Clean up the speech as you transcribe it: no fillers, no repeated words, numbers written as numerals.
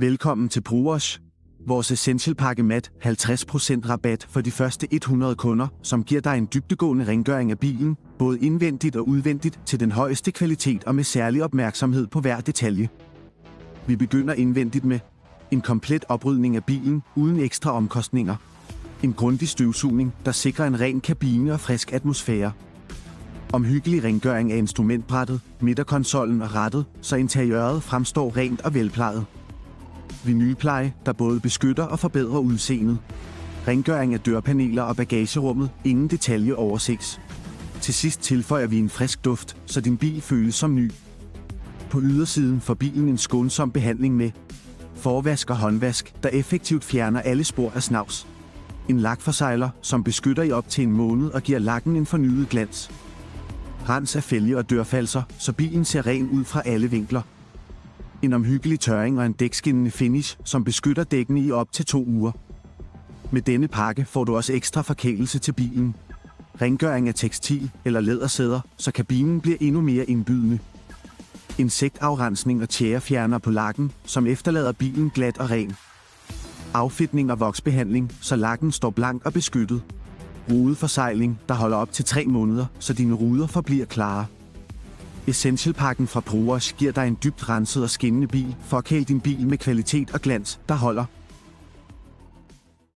Velkommen til ProWash. Vores Essential Pakke Mat 50% rabat for de første 100 kunder, som giver dig en dybdegående rengøring af bilen, både indvendigt og udvendigt til den højeste kvalitet og med særlig opmærksomhed på hver detalje. Vi begynder indvendigt med en komplet oprydning af bilen uden ekstra omkostninger. En grundig støvsugning, der sikrer en ren kabine og frisk atmosfære. Omhyggelig rengøring af instrumentbrættet, midterkonsollen og rattet, så interiøret fremstår rent og velplejet. Vinylpleje, der både beskytter og forbedrer udseendet. Rengøring af dørpaneler og bagagerummet, ingen detalje overses. Til sidst tilføjer vi en frisk duft, så din bil føles som ny. På ydersiden får bilen en skånsom behandling med forvask og håndvask, der effektivt fjerner alle spor af snavs. En lakforsegler, som beskytter i op til en måned og giver lakken en fornyet glans. Rens af fælge og dørfalser, så bilen ser ren ud fra alle vinkler. En omhyggelig tørring og en dækskinnende finish, som beskytter dækkene i op til 2 uger. Med denne pakke får du også ekstra forkælelse til bilen. Rengøring af tekstil eller lædersæder, så kabinen bliver endnu mere indbydende. Insektafrensning og tjærefjerner på lakken, som efterlader bilen glat og ren. Affedtning og voksbehandling, så lakken står blank og beskyttet. Rudeforsegling, der holder op til 3 måneder, så dine ruder forbliver klare. Essential-pakken fra ProWash giver dig en dybt renset og skinnende bil for at kæle din bil med kvalitet og glans, der holder.